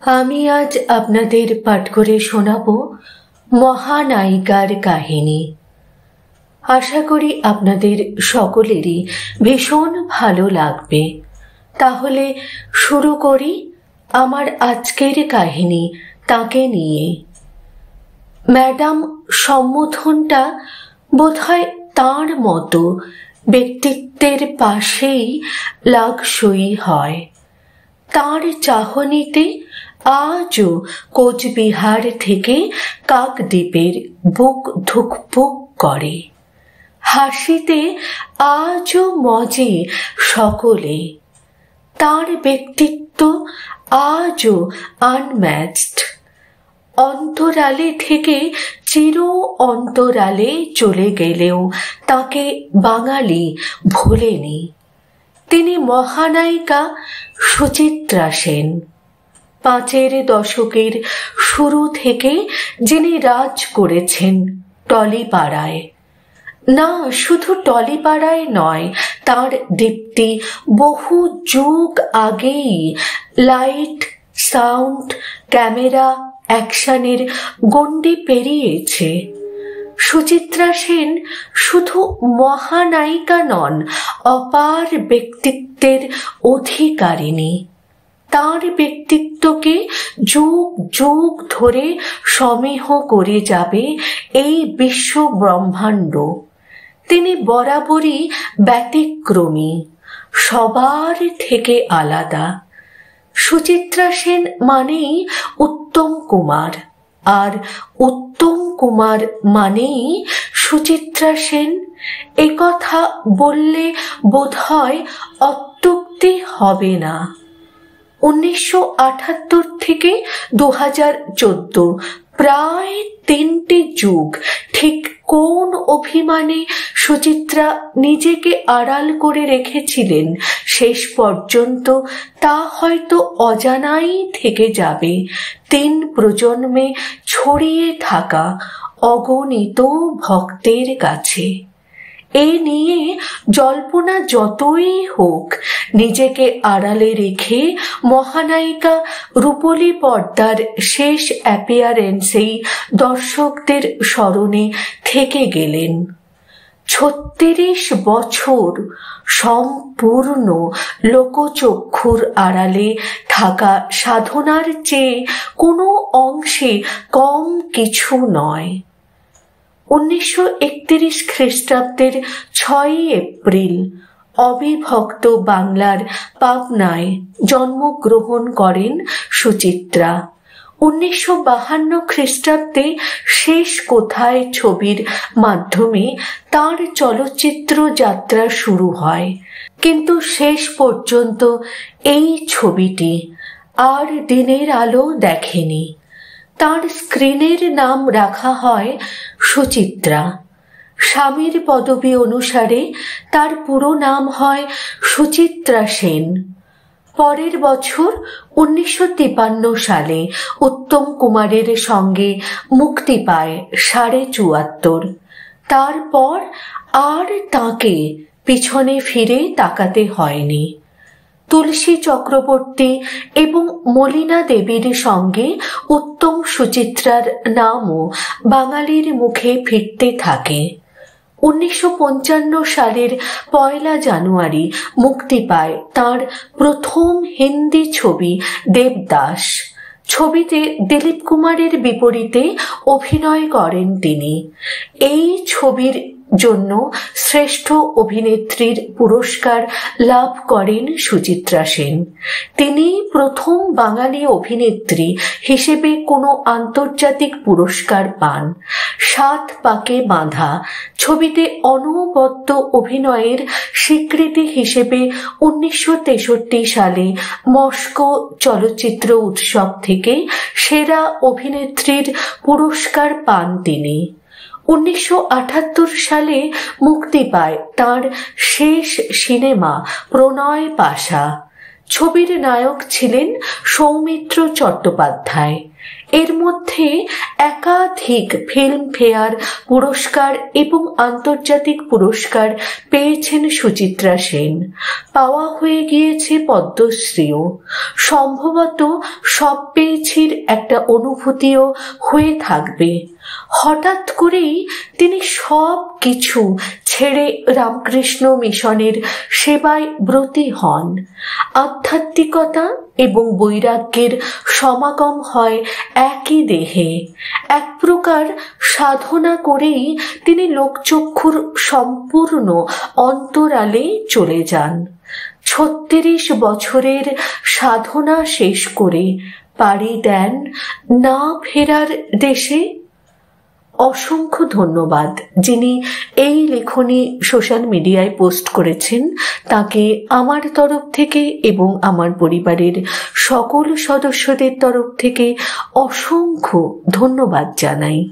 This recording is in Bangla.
আমি আজ আপনাদের পাঠ করে শোনাব মহানায়িকার কাহিনী। আশা করি আপনাদের সকলেরই ভীষণ ভালো লাগবে। তাহলে শুরু করি আমার আজকের কাহিনী তাকে নিয়ে। ম্যাডাম সম্বোধনটা বোধহয় তাঁর মতো ব্যক্তিত্বের পাশেই লাগসই হয়। তাঁর চাহনিতে আজও কোচবিহার থেকে কাকদ্বীপের বুক ধুকপুক করে। হাসিতে আজও মজে সকলে। তাঁর ব্যক্তিত্ব আজও আনম্যাচড। অন্তরালে থেকে চির অন্তরালে চলে গেলেও তাকে বাঙালি ভোলেনি। তিনি মহানায়িকা সুচিত্রা সেন। ৫-এর দশকের শুরু থেকে যিনি রাজ করেছেন টলিপাড়ায়। না, শুধু টলিপাড়ায় নয়, তার দীপ্তি বহু যুগ আগেই লাইট, সাউন্ড, ক্যামেরা, অ্যাকশনের গণ্ডি পেরিয়েছে। সুচিত্রা সেন শুধু মহানায়িকা নন, অপার ব্যক্তিত্বের অধিকারিণী। তাঁর ব্যক্তিত্বকে যুগ যুগ ধরে সমীহ করে যাবে এই বিশ্ব ব্রহ্মাণ্ড। তিনি বরাবরই ব্যতিক্রমী, সবার থেকে আলাদা। সুচিত্রা সেন মানেই উত্তম কুমার, আর উত্তম কুমার মানেই সুচিত্রা সেন। একথা বললে বোধহয় অত্যুক্তি হবে না। ১৯৭৮ থেকে ২০১৪, প্রায় ৩টে যুগ ঠিক কোন অভিমানে সুচিত্রা নিজেকে আড়াল করে রেখেছিলেন শেষ পর্যন্ত তা হয়তো অজানাই থেকে যাবে ৩ প্রজন্মে ছড়িয়ে থাকা অগণিত ভক্তের কাছে। এ নিয়ে জল্পনা যতই হোক, নিজেকে আড়ালে রেখে মহানায়িকা রূপলী পর্দার শেষ অ্যাপিয়ারেন্সেই দর্শকদের স্মরণে থেকে গেলেন। ৩৬ বছর সম্পূর্ণ লোকচক্ষুর আড়ালে থাকা সাধনার চেয়ে কোনো অংশে কম কিছু নয়। ১৯৩১ খ্রিস্টাব্দের ৬ই এপ্রিল অবিভক্ত বাংলার পাবনায় জন্মগ্রহণ করেন সুচিত্রা। ১৯৫২ খ্রিস্টাব্দে শেষ কোথায় ছবির মাধ্যমে তাঁর চলচ্চিত্র যাত্রা শুরু হয়, কিন্তু শেষ পর্যন্ত এই ছবিটি আর দিনের আলো দেখেনি। তাঁর স্ক্রিনের নাম রাখা হয় সুচিত্রা। স্বামীর পদবী অনুসারে তার পুরো নাম হয় সুচিত্রা সেন। পরের বছর ১৯৫৩ সালে উত্তম কুমারের সঙ্গে মুক্তি পায় ৭.৭৪। তারপর আর তাঁকে পিছনে ফিরে তাকাতে হয়নি। তুলসী চক্রবর্তী এবং মলিনা দেবীর সঙ্গে উত্তম সুচিত্রার নামও বাঙালির মুখে ফিরতে থাকে। ১৯৫৫ সালের ১ জানুয়ারি মুক্তি পায় তাঁর প্রথম হিন্দি ছবি দেবদাস। ছবিতে দিলীপ কুমারের বিপরীতে অভিনয় করেন তিনি। এই ছবির জন্য শ্রেষ্ঠ অভিনেত্রীর পুরস্কার লাভ করেন সুচিত্রা সেন। তিনি প্রথম বাঙালি অভিনেত্রী হিসেবে কোনো আন্তর্জাতিক পুরস্কার পান। ৭ পাকে বাঁধা ছবিতে অনবদ্য অভিনয়ের স্বীকৃতি হিসেবে ১৯৬৩ সালে মস্কো চলচ্চিত্র উৎসব থেকে সেরা অভিনেত্রীর পুরস্কার পান তিনি। ১৯৭৮ সালে মুক্তি পায় তাঁর শেষ সিনেমা প্রণয় পাশা। ছবির নায়ক ছিলেন সৌমিত্র চট্টোপাধ্যায়। এর মধ্যে একাধিক ফিল্মফেয়ার পুরস্কার এবং আন্তর্জাতিক পুরস্কার পেয়েছেন সুচিত্রা সেন। পাওয়া হয়ে গিয়েছে পদ্মশ্রীও। সম্ভবত সব পেয়েছির একটা অনুভূতিও হয়ে থাকবে। হঠাৎ করেই তিনি সব কিছু ছেড়ে রামকৃষ্ণ মিশনের সেবায় ব্রতী হন। আধ্যাত্মিকতা এবং বৈরাগ্যের সমাগম হয় একই দেহে। এক প্রকার সাধনা করেই তিনি লোকচক্ষুর সম্পূর্ণ অন্তরালে চলে যান। 36 বছরের সাধনা শেষ করে পাড়ি দেন না ফেরার দেশে। অসংখ্য ধন্যবাদ যিনি এই লেখনী সোশ্যাল মিডিয়ায় পোস্ট করেছেন, তাকে আমার তরফ থেকে এবং আমার পরিবারের সকল সদস্যদের তরফ থেকে অসংখ্য ধন্যবাদ জানাই।